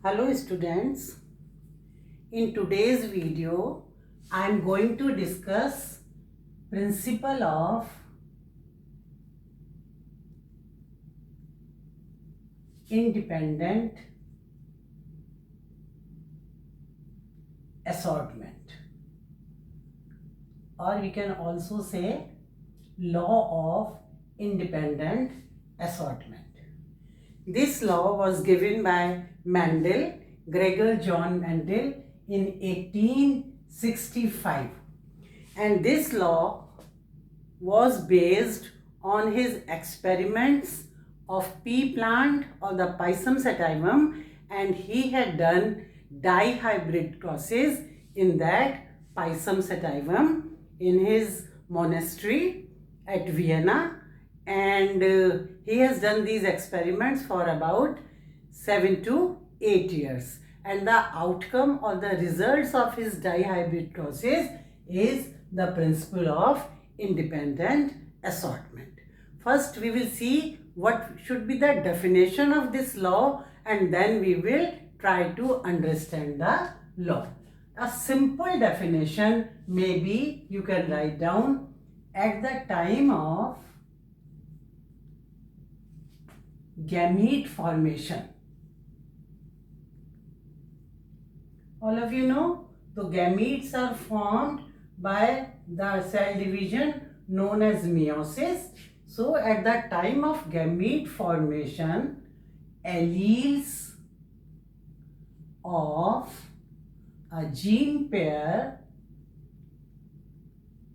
Hello students, in today's video I am going to discuss principle of independent assortment, or we can also say law of independent assortment. This law was given by Mendel, Gregor John Mendel, in 1865, and this law was based on his experiments of pea plant or the Pisum sativum, and he had done dihybrid crosses in that Pisum sativum in his monastery at Vienna, and he has done these experiments for about 7 to 8 years, and the outcome or the results of his dihybrid crosses is the principle of independent assortment. First we will see what should be the definition of this law, and then we will try to understand the law. A simple definition maybe you can write down: at the time of gamete formation. All of you know the gametes are formed by the cell division known as meiosis. So at the time of gamete formation, alleles of a gene pair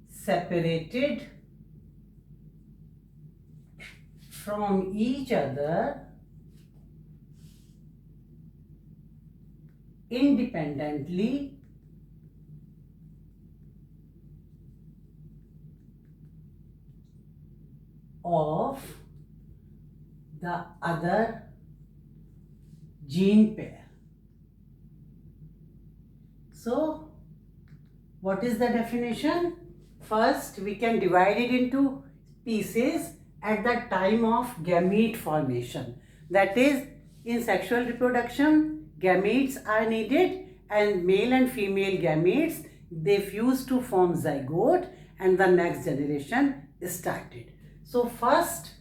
separated from each other independently of the other gene pair. So what is the definition? First we can divide it into pieces at the time of gamete formation. That is, in sexual reproduction, gametes are needed, and male and female gametes, they fuse to form zygote, and the next generation is started. So first,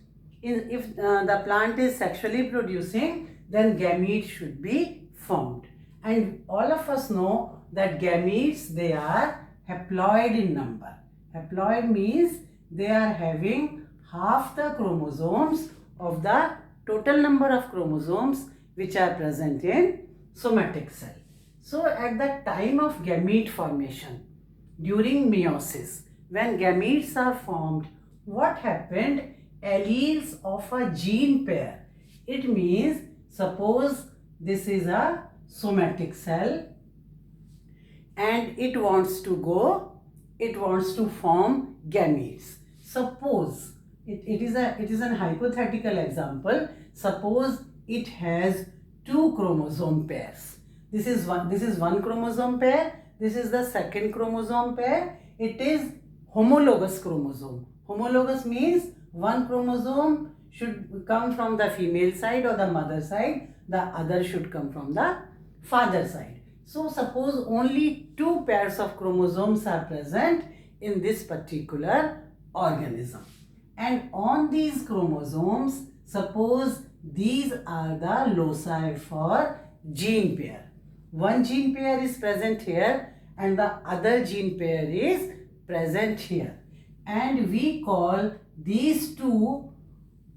if the plant is sexually producing, then gametes should be formed. And all of us know that gametes, they are haploid in number. Haploid means they are having half the chromosomes of the total number of chromosomes which are present in somatic cell. So at the time of gamete formation, during meiosis, when gametes are formed, what happened? Alleles of a gene pair. It means, suppose this is a somatic cell and it wants to form gametes. Suppose it is an hypothetical example. Suppose it has two chromosome pairs. This is one chromosome pair. This is the second chromosome pair. It is homologous chromosome. Homologous means one chromosome should come from the female side or the mother side. The other should come from the father side. So suppose only two pairs of chromosomes are present in this particular organism. And on these chromosomes, suppose these are the loci for gene pair. One gene pair is present here and the other gene pair is present here. And we call these two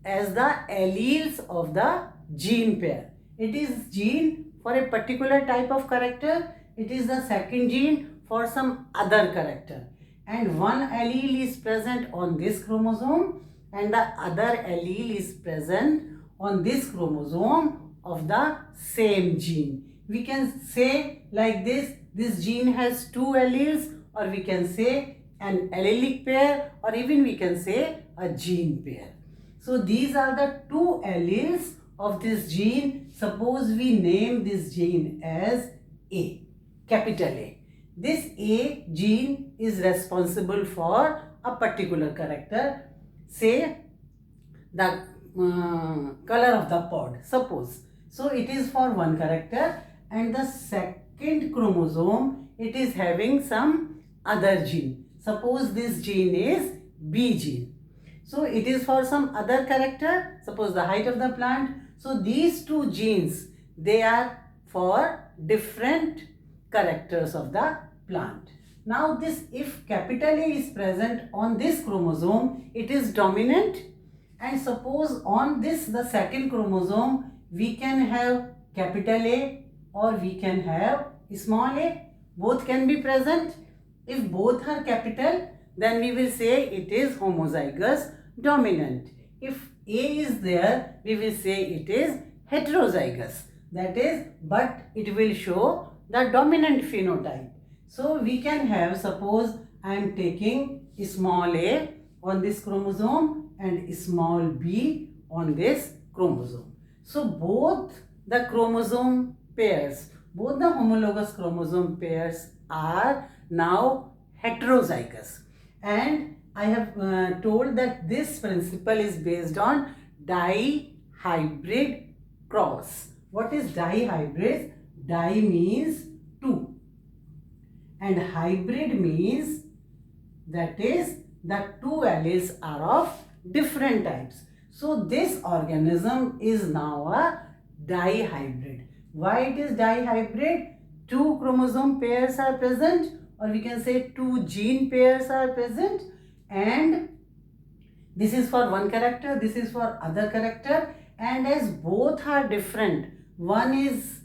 as the alleles of the gene pair. It is gene for a particular type of character. It is the second gene for some other character. And one allele is present on this chromosome and the other allele is present on this chromosome of the same gene. We can say like this: this gene has two alleles, or we can say an allelic pair, or even we can say a gene pair. So these are the two alleles of this gene. Suppose we name this gene as A, capital A. This A gene is responsible for a particular character, say the color of the pod. Suppose So it is for one character, and the second chromosome, it is having some other gene. Suppose this gene is B gene. So it is for some other character, suppose the height of the plant. So these two genes, they are for different characters of the plant. Now this, if capital A is present on this chromosome, it is dominant, and suppose on this, the second chromosome, we can have capital A or we can have small a. Both can be present. If both are capital, then we will say it is homozygous dominant. If A is there, we will say it is heterozygous. That is, but it will show the dominant phenotype. So we can have, suppose I am taking small a on this chromosome and small b on this chromosome. So both the chromosome pairs, both the homologous chromosome pairs are now heterozygous. And I have told that this principle is based on dihybrid cross. What is dihybrid? Di means two, and hybrid means that is the two alleles are of different types. So this organism is now a dihybrid. Why it is dihybrid? Two chromosome pairs are present, or we can say two gene pairs are present, and this is for one character, this is for other character, and as both are different, one is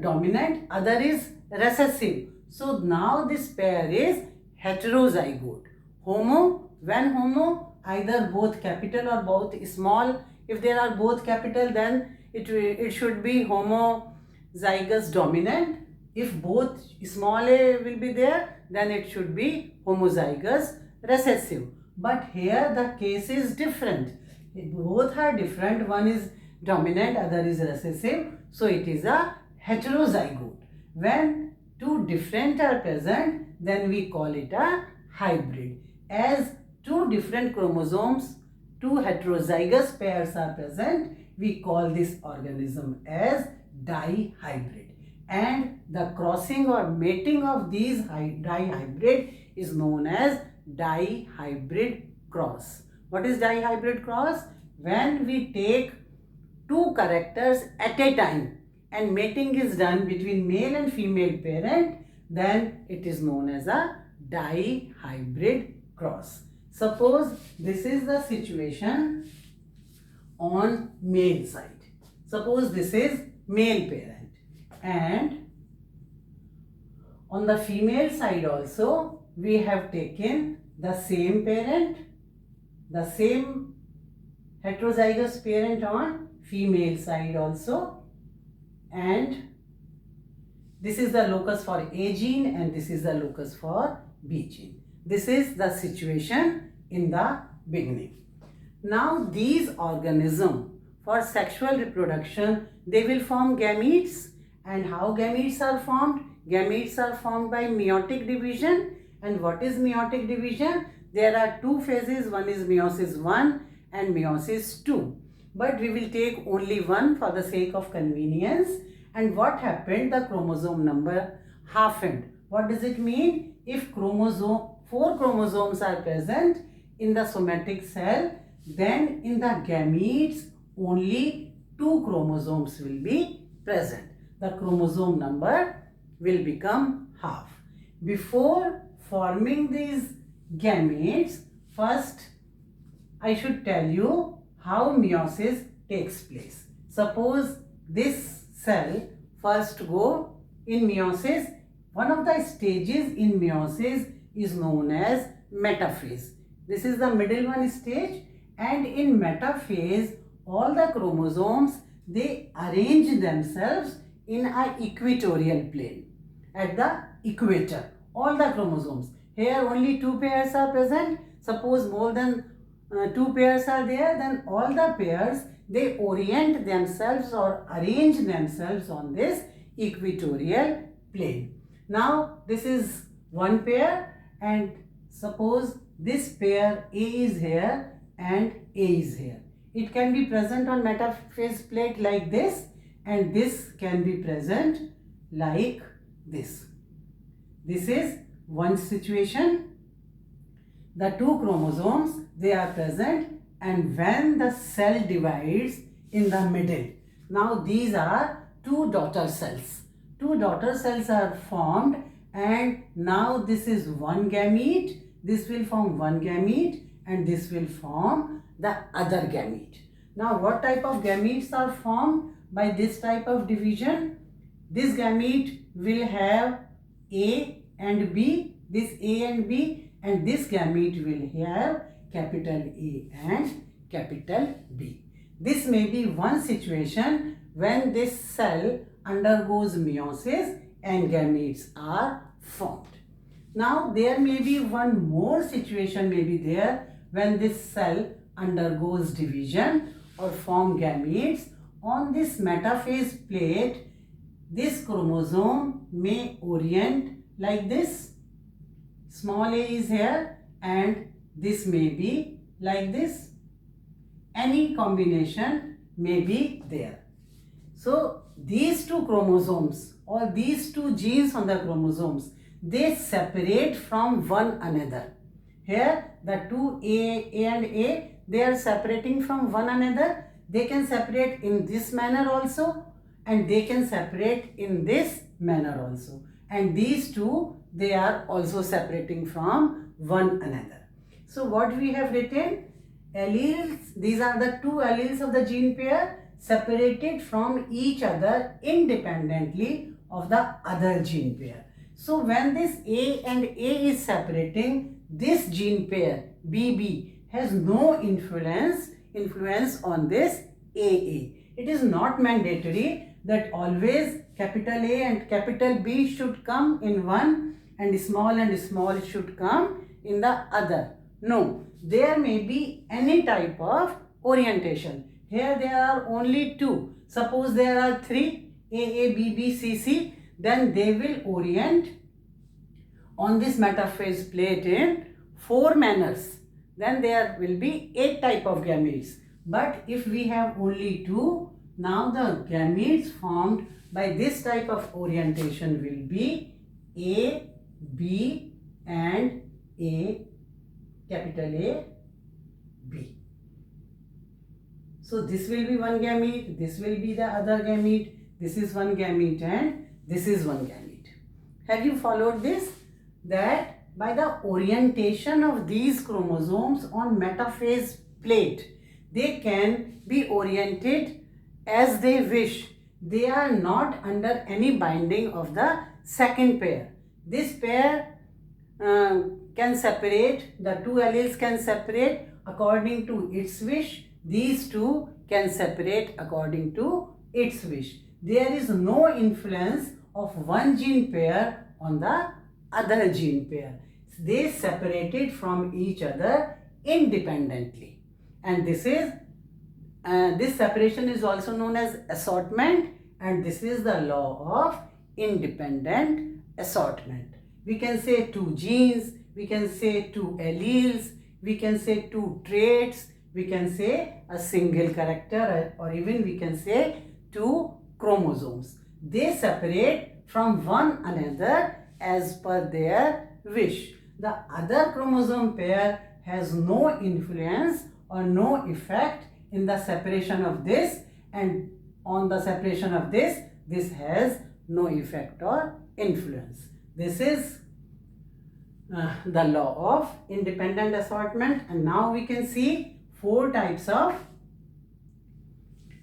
dominant, other is recessive. So now this pair is heterozygote. Homo, when homo, either both capital or both small. If there are both capital, then it should be homozygous dominant. If both small a will be there, then it should be homozygous recessive. But here the case is different. Both are different. One is dominant, other is recessive. So it is a heterozygote. When two different are present, then we call it a hybrid. As two different chromosomes, two heterozygous pairs are present, we call this organism as dihybrid. And the crossing or mating of these dihybrid is known as dihybrid cross. What is dihybrid cross? When we take two characters at a time and mating is done between male and female parent, then it is known as a dihybrid cross. Suppose this is the situation on male side. Suppose this is male parent, and on the female side also we have taken the same parent, the same heterozygous parent on female side also, and this is the locus for A gene and this is the locus for B gene. This is the situation in the beginning. Now these organisms for sexual reproduction, they will form gametes. And how gametes are formed? Gametes are formed by meiotic division. And what is meiotic division? There are two phases. One is meiosis 1 and meiosis 2. But we will take only one for the sake of convenience. And what happened? The chromosome number halvened. What does it mean? If 4 chromosomes are present in the somatic cell, then in the gametes only 2 chromosomes will be present. The chromosome number will become half. Before forming these gametes, first I should tell you how meiosis takes place. Suppose this cell first go in meiosis. One of the stages in meiosis is known as metaphase. This is the middle one stage, and in metaphase all the chromosomes, they arrange themselves in an equatorial plane at the equator. All the chromosomes. Here only 2 pairs are present. Suppose more than 2 pairs are there, then all the pairs, they orient themselves or arrange themselves on this equatorial plane. Now this is one pair, and suppose this pair A is here and A is here. It can be present on metaphase plate like this, and this can be present like this. This is one situation. The two chromosomes, they are present, and when the cell divides in the middle, now these are two daughter cells. Two daughter cells are formed, and now this is one gamete. This will form one gamete and this will form the other gamete. Now what type of gametes are formed by this type of division? This gamete will have A and B, this A and B, and this gamete will have capital A and capital B. This may be one situation when this cell undergoes meiosis and gametes are formed. Now there may be one more situation may be there when this cell undergoes division or form gametes. On this metaphase plate, this chromosome may orient like this. Small a is here and this may be like this. Any combination may be there. So these two chromosomes or these two genes on the chromosomes, they separate from one another. Here the two A and A, they are separating from one another. They can separate in this manner also and they can separate in this manner also. And these two, they are also separating from one another. So what we have written? Alleles, these are the two alleles of the gene pair separated from each other independently of the other gene pair. So when this A and A is separating, this gene pair BB has no influence on this AA. It is not mandatory that always capital A and capital B should come in one and small should come in the other. No, there may be any type of orientation. Here there are only two. Suppose there are three, AA, BB, CC, then they will orient on this metaphase plate in four manners. Then there will be 8 type of gametes. But if we have only two, now the gametes formed by this type of orientation will be A, B and A, capital A, B. So this will be one gamete, this will be the other gamete, this is one gamete and this is one gamete. Have you followed this? That by the orientation of these chromosomes on metaphase plate, they can be oriented as they wish. They are not under any binding of the second pair. This pair can separate, the two alleles can separate according to its wish. These two can separate according to its wish. There is no influence of one gene pair on the other gene pair. They separated from each other independently. And this separation is also known as assortment, and this is the law of independent assortment. We can say two genes, we can say two alleles, we can say two traits, we can say a single character, or even we can say two chromosomes. They separate from one another as per their wish. The other chromosome pair has no influence or no effect in the separation of this, and on the separation of this has no effect or influence. This is the law of independent assortment. And now we can see 4 types of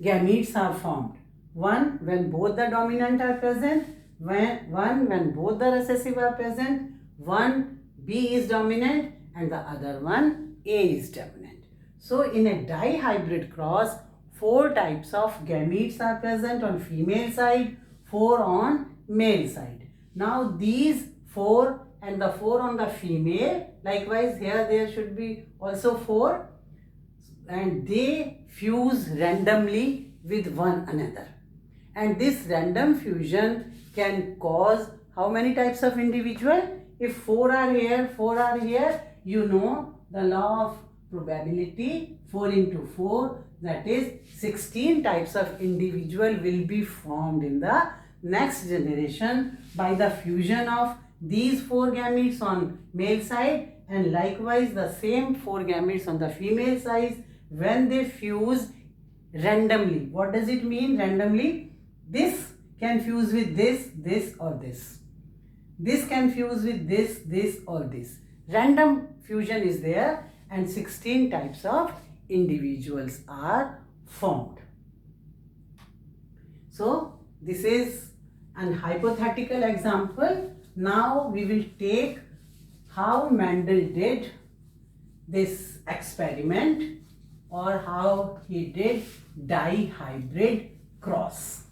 gametes are formed. One, when both the dominant are present, one when both the recessive are present, one B is dominant and the other one A is dominant. So in a dihybrid cross, 4 types of gametes are present on female side, 4 on male side. Now these 4 and the 4 on the female, likewise here there should be also 4, and they fuse randomly with one another. And this random fusion can cause how many types of individual? If 4 are here, 4 are here, you know the law of probability, 4 into 4, that is 16 types of individual will be formed in the next generation by the fusion of these 4 gametes on male side and likewise the same 4 gametes on the female side when they fuse randomly. What does it mean randomly? This can fuse with this or this. This can fuse with this or this. Random fusion is there and 16 types of individuals are formed. So this is an hypothetical example. Now we will take how Mendel did this experiment or how he did dihybrid cross.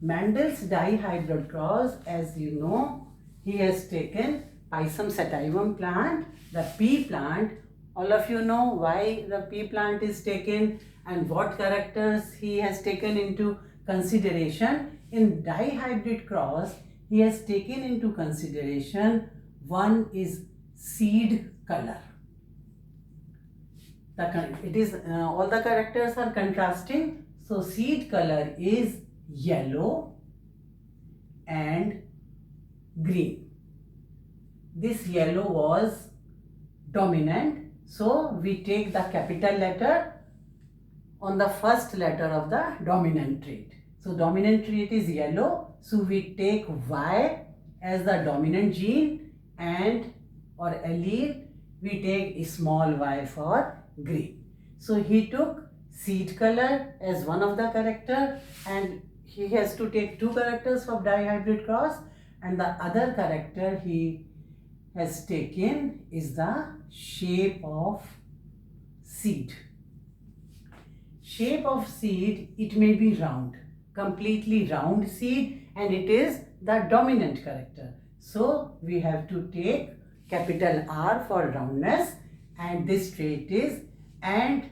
Mendel's dihybrid cross, as you know, he has taken Pisum sativum plant, the pea plant. All of you know why the pea plant is taken and what characters he has taken into consideration. In dihybrid cross, he has taken into consideration one is seed color. It is all the characters are contrasting. So seed color is yellow and green. This yellow was dominant, so we take the capital letter on the first letter of the dominant trait. So dominant trait is yellow, so we take Y as the dominant gene and or allele, we take a small y for green. So he took seed color as one of the character and he has to take 2 characters for dihybrid cross and the other character he has taken is the shape of seed. Shape of seed, it may be round, completely round seed and it is the dominant character. So we have to take capital R for roundness and this trait is, and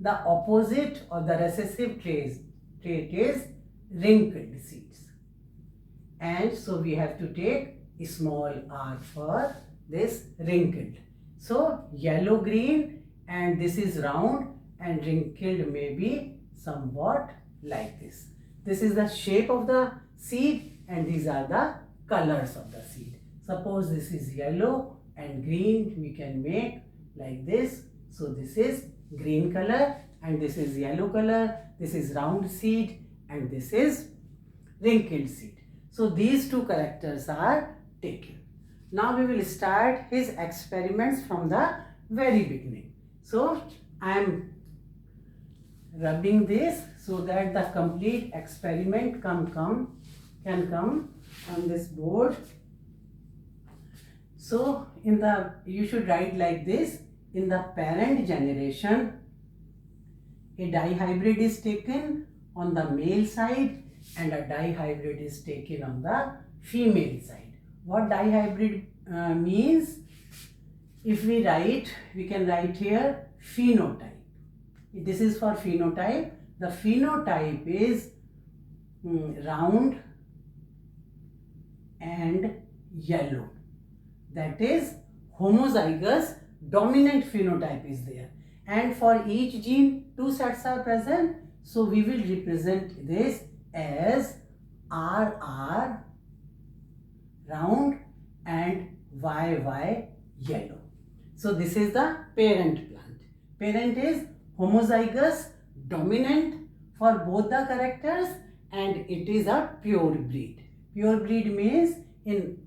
the opposite or the recessive trait is wrinkled seeds. And so we have to take a small r for this wrinkled. So yellow green and this is round and wrinkled may be somewhat like this. This is the shape of the seed and these are the colors of the seed. Suppose this is yellow and green, we can make like this. So this is green color and this is yellow color, this is round seed and this is wrinkled seed. So these 2 characters are taken. Now we will start his experiments from the very beginning. So I am rubbing this so that the complete experiment can come on this board. So you should write like this. In the parent generation, a dihybrid is taken on the male side and a dihybrid is taken on the female side. What dihybrid means? If we write, we can write here phenotype. This is for phenotype. The phenotype is round and yellow. That is homozygous dominant phenotype is there. And for each gene, 2 sets are present. So we will represent this as RR round and YY yellow. So this is the parent plant. Parent is homozygous dominant for both the characters and it is a pure breed. Pure breed means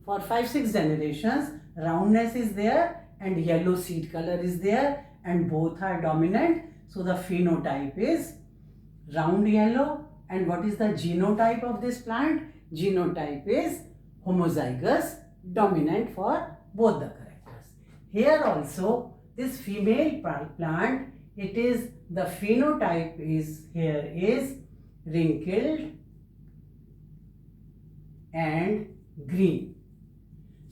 for 5-6 generations roundness is there and yellow seed color is there and both are dominant. So the phenotype is round yellow. And what is the genotype of this plant? Genotype is homozygous dominant for both the characters. Here also this female plant, it is the phenotype is here is wrinkled and green.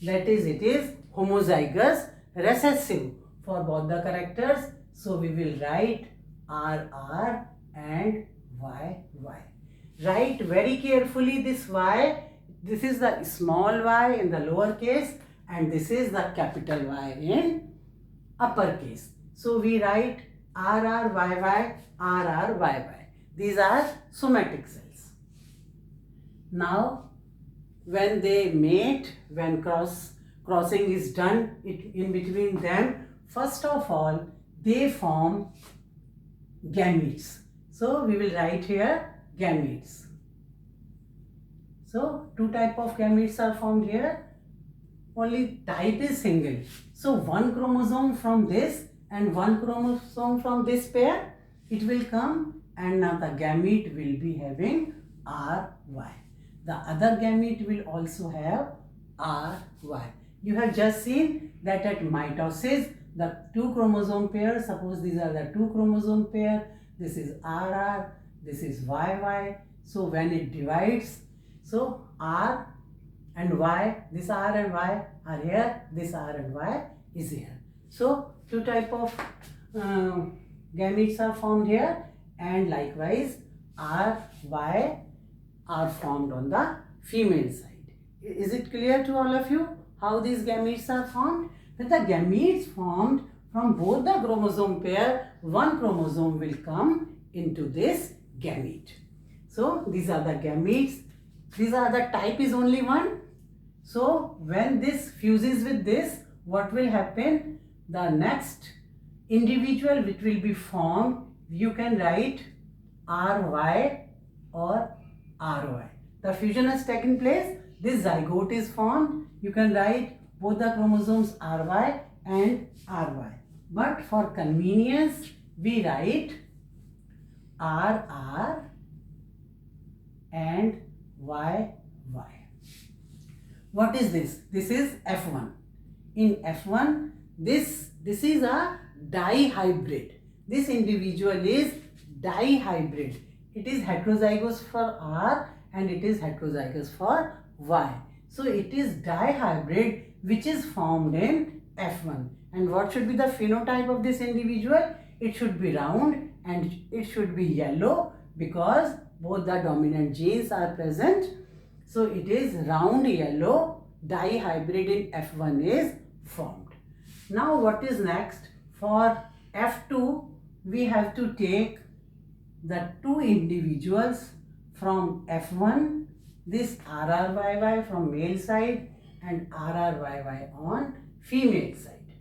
That is, it is homozygous recessive for both the characters. So we will write RR and YY. Write very carefully this Y. This is the small y in the lower case and this is the capital Y in upper case. So we write RRYY RRYY. These are somatic cells. Now, when they mate, when crossing is done in between them, first of all, they form gametes. So, we will write here gametes. So, two type of gametes are formed here. Only type is single. So, one chromosome from this and one chromosome from this pair, it will come, and now the gamete will be having RY. The other gamete will also have RY. You have just seen that at mitosis, the two chromosome pairs, suppose these are the two chromosome pair, this is RR, this is YY. So, when it divides, so R and Y, this R and Y are here, this R and Y is here. So, two type of gametes are formed here, and likewise R, Y are formed on the female side. Is it clear to all of you how these gametes are formed? When the gametes formed from both the chromosome pair, one chromosome will come into this gamete. So, these are the gametes. These are the type is only one. So, when this fuses with this, what will happen? The next individual which will be formed, you can write RY or RY. The fusion has taken place. This zygote is formed. You can write both the chromosomes RY and RY. But for convenience, we write RR and YY. What is this? This is F1. In F1, this is a dihybrid. This individual is dihybrid. It is heterozygous for R and it is heterozygous for Y. So it is dihybrid which is formed in F1. And what should be the phenotype of this individual? It should be round and it should be yellow because both the dominant genes are present. So it is round yellow dihybrid in F1 is formed. Now what is next? For F2, we have to take the two individuals from F1, this RRYY from male side and RRYY on female side.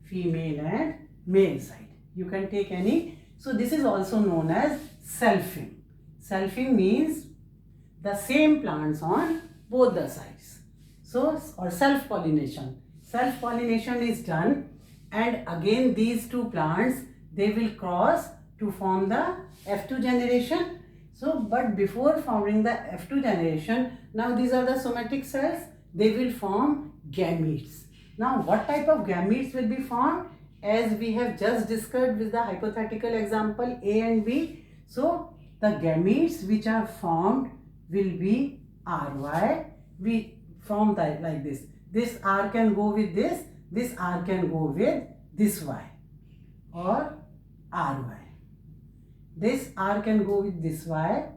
Female and male side. You can take any. So this is also known as selfing. Selfing means the same plants on both the sides. So, or self-pollination. Self-pollination is done, and again these two plants, they will cross to form the F2 generation. So, but before forming the F2 generation, now these are the somatic cells, they will form gametes. Now, what type of gametes will be formed? As we have just discussed with the hypothetical example A and B. So, the gametes which are formed will be RY. We form that like this. This R can go with this R can go with this Y or RY. This R can go with this Y,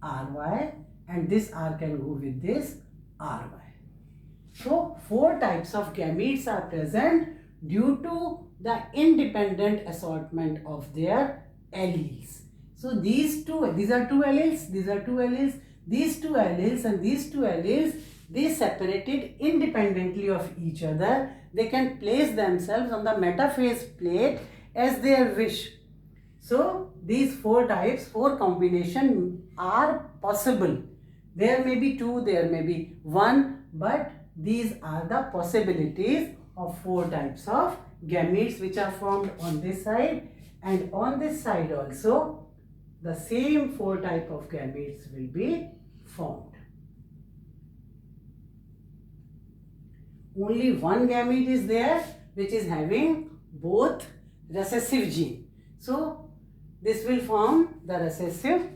RY, and this R can go with this RY. So, four types of gametes are present due to the independent assortment of their alleles. So, these are two alleles, these are two alleles, these two alleles and these two alleles, they separated independently of each other. They can place themselves on the metaphase plate as their wish. So, these four types, four combinations are possible. There may be two, there may be one, but these are the possibilities of four types of gametes which are formed on this side, and on this side also the same four type of gametes will be formed. Only one gamete is there which is having both recessive gene. So, this will form the recessive,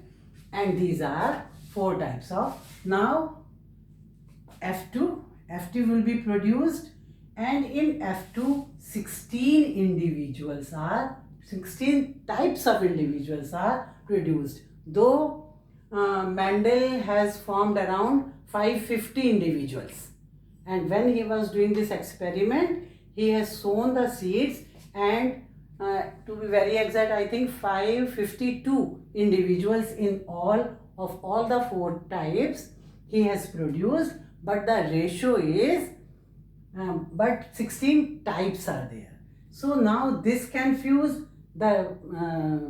and these are four types of. Now, F2 will be produced, and in F2 16 types of individuals are produced. Though Mendel has formed around 550 individuals, and when he was doing this experiment, he has sown the seeds, and to be very exact, I think 552 individuals in all of all the 4 types he has produced, but the ratio is but 16 types are there. So now this can fuse, the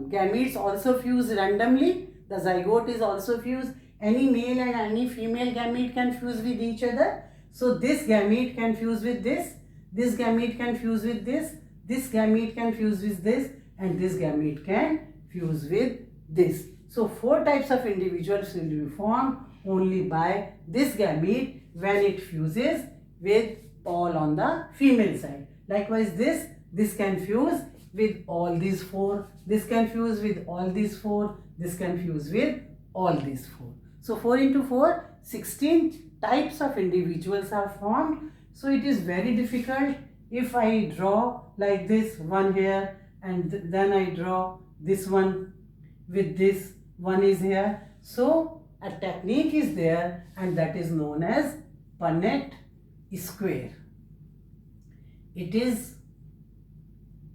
gametes also fuse randomly, the zygote is also fused, any male and any female gamete can fuse with each other. So this gamete can fuse with this gamete can fuse with this gamete can fuse with this, and this gamete can fuse with this. So 4 types of individuals will be formed only by this gamete when it fuses with all on the female side. Likewise this can fuse with all these 4, this can fuse with all these 4, this can fuse with all these 4. So 4 into 4, 16 types of individuals are formed. So it is very difficult if I draw like this one here and then I draw this one with this one is here. So a technique is there, and that is known as Punnett square. It is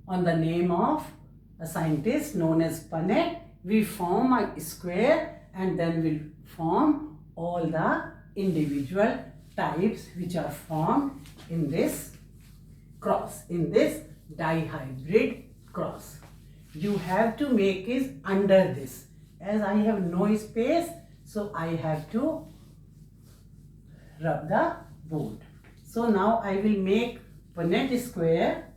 on the name of a scientist known as Punnett. We form a square and then we'll form all the individual types which are formed in this cross, in this dihybrid cross. You have to make it under this. As I have no space, so I have to rub the board. So now I will make Punnett square.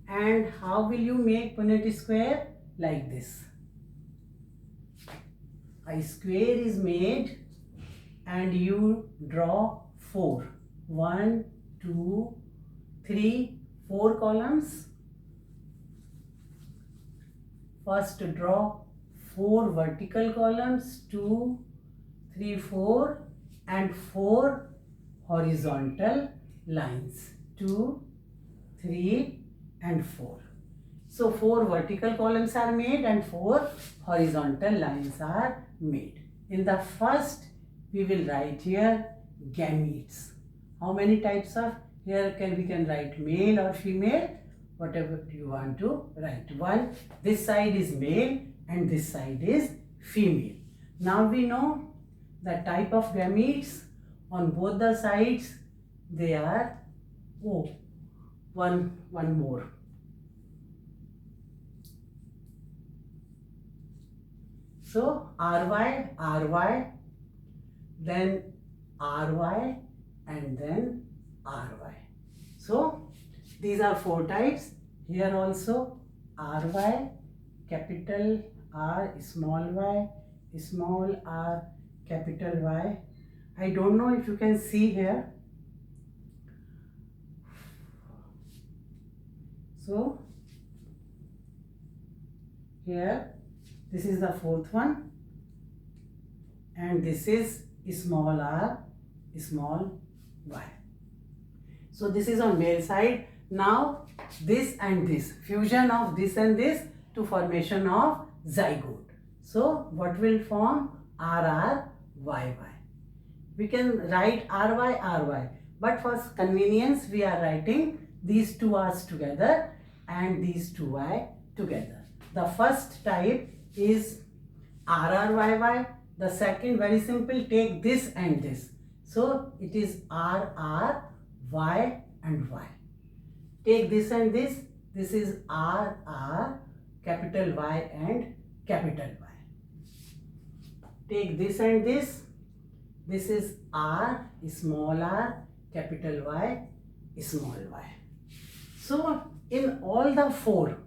And how will you make Punnett square? Like this. A square is made and you draw 4. 1, 2, 3, 4 columns. First draw 4 vertical columns, 2, 3, 4, and 4 horizontal lines, 2, 3, and 4. So 4 vertical columns are made and 4 horizontal lines are made. In the first, we will write here gametes. How many types of, here we can write male or female, whatever you want to write. One, this side is male and this side is female. Now we know the type of gametes on both the sides. They are, one more. So RY, then RY, and then RY. So these are 4 types. Here also RY, capital R, small r, capital Y. I don't know if you can see here. So here this is the 4th one, and this is small r, small y. So this is on male side. Now this and this, fusion of this and this to formation of zygote. So what will form? RRYY. We can write RY, but for convenience we are writing these 2 R's together and these 2 Y together. The first type is RRYY. The second, very simple, take this and this. So it is RRY and Y. Take this and this. This is RR, capital Y and capital Y. Take this and this. This is R, small r, capital Y, small y. So in all the 4,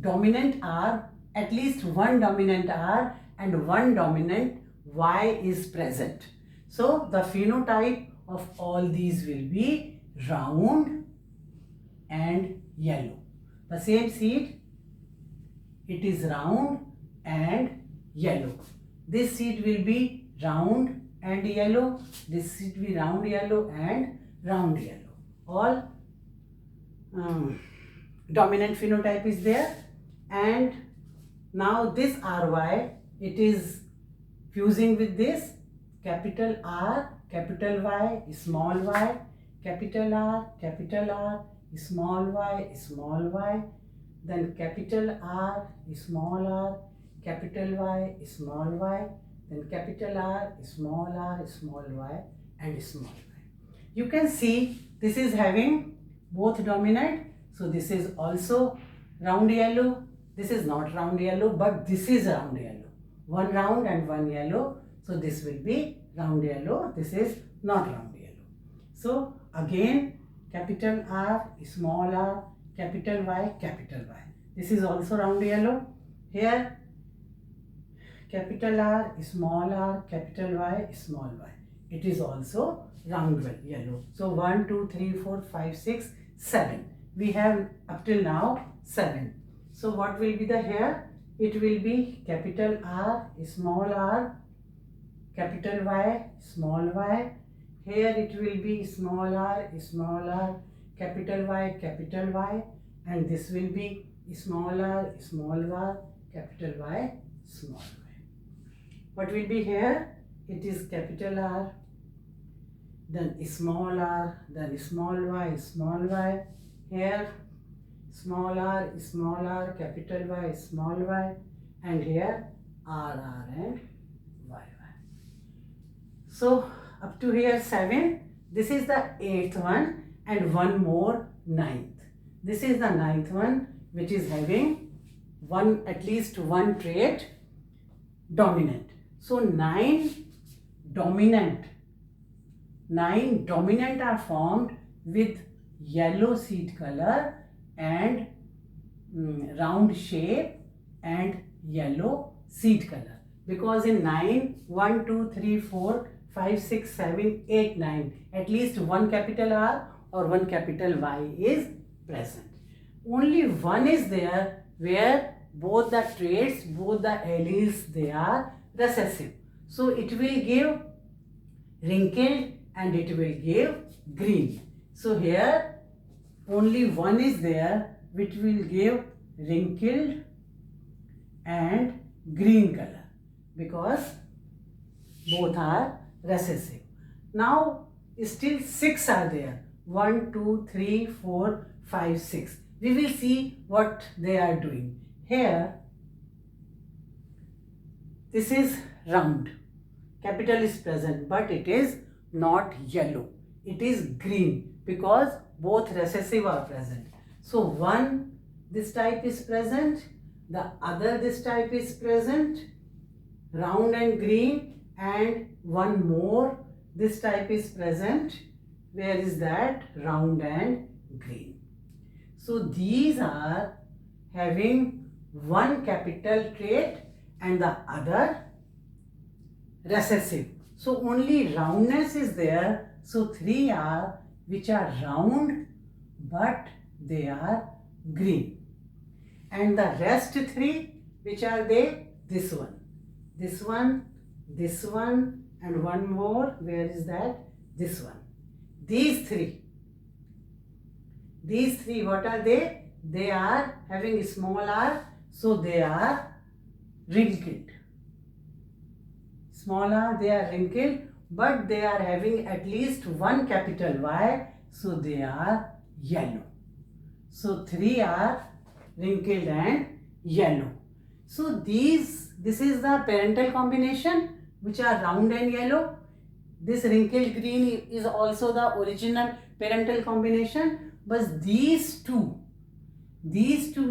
dominant R, at least one dominant R and one dominant Y is present. So the phenotype of all these will be round and yellow. The same seed, it is round and yellow. This seed will be round and yellow. This seed will be round yellow and round yellow. All dominant phenotype is there. And now this RY, it is fusing with this capital R, capital Y, capital R, small y, then capital R, small r, capital Y, small y, then capital R, small y, and small y. You can see this is having both dominant. So this is also round yellow. This is not round yellow, but this is round yellow. One round and one yellow. So this will be round yellow. This is not round yellow. So again, capital R, small r, capital Y, capital Y. This is also round yellow. Here, capital R, small r, capital Y, small y. It is also round yellow. So 1, 2, 3, 4, 5, 6, 7. We have up till now 7. So what will be the here? It will be capital R, small r, capital Y, small y. Here it will be small r, capital Y, and this will be small r, capital Y, small y. What will be here? It is capital R, then small r, then small y. Here small r, capital Y, small y, and here r and y. So up to here 7. This is the 8th one, and one more 9th. This is the 9th one, which is having at least one trait dominant. So 9 dominant are formed with yellow seed color and round shape and yellow seed color. Because in 9, 1, 2, 3, 4, 5, 6, 7, 8, 9, at least one capital R or one capital Y is present. Only one is there where both the traits, both the alleles, they are recessive. So it will give wrinkled and it will give green. So here only one is there which will give wrinkled and green color, because both are recessive. Now still 6 are there. 1, 2, 3, 4, 5, 6. We will see what they are doing. Here this is round. Capital is present, but it is not yellow. It is green, because both recessive are present. So one this type is present, the other this type is present, round and green, and one more this type is present. Where is that? Round and green. So these are having one capital trait and the other recessive. So only roundness is there. So 3 are which are round but they are green. And the rest 3, which are they? This one, and one more. Where is that? This one. These three, what are they? They are having small r, so they are wrinkled. Small r, they are wrinkled, but they are having at least one capital Y, so they are yellow. So 3 are wrinkled and yellow. So this is the parental combination, which are round and yellow. This wrinkled green is also the original parental combination, but these two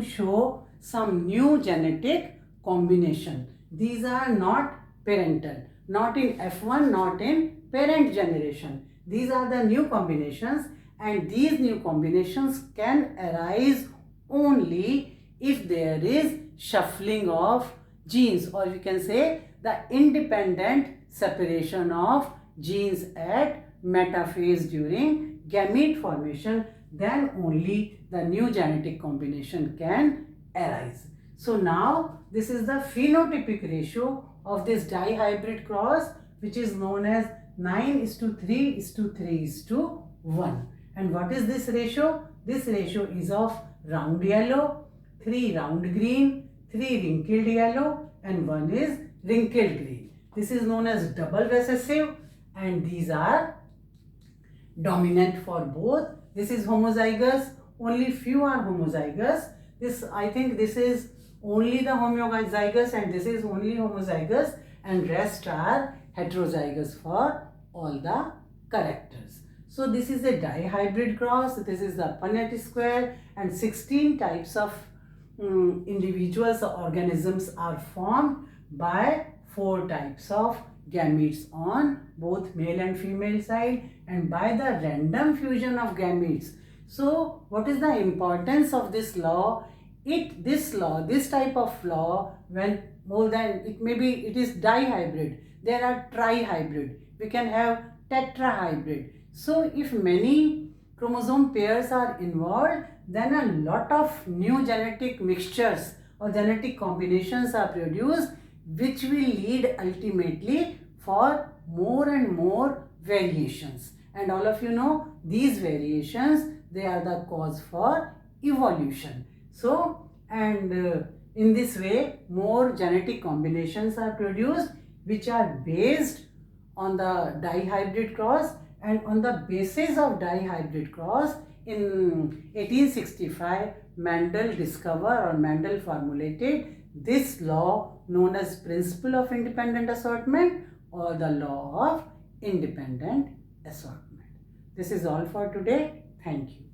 show some new genetic combination. These are not parental, not in F1, not in parent generation. These are the new combinations, and these new combinations can arise only if there is shuffling of genes, or you can say the independent separation of genes at metaphase during gamete formation. Then only the new genetic combination can arise. So now this is the phenotypic ratio of this dihybrid cross, which is known as 9:3:3:1. And what is this ratio? This ratio is of round yellow, 3 round green, 3 wrinkled yellow, and 1 is wrinkled green. This is known as double recessive, and these are dominant for both. This is homozygous. Only few are homozygous. This, I think this is only the homozygous and this is only homozygous, and rest are heterozygous for all the characters. So this is a dihybrid cross, this is the Punnett square, and 16 types of individuals or organisms are formed by 4 types of gametes on both male and female side, and by the random fusion of gametes. So what is the importance of this law? This type of law, when more than, it is dihybrid, there are trihybrid, we can have tetrahybrid. So if many chromosome pairs are involved, then a lot of new genetic mixtures or genetic combinations are produced, which will lead ultimately for more and more variations. And all of you know, these variations, they are the cause for evolution. So, and in this way, more genetic combinations are produced, which are based on the dihybrid cross, and on the basis of dihybrid cross, in 1865, Mendel formulated this law known as principle of independent assortment or the law of independent assortment. This is all for today. Thank you.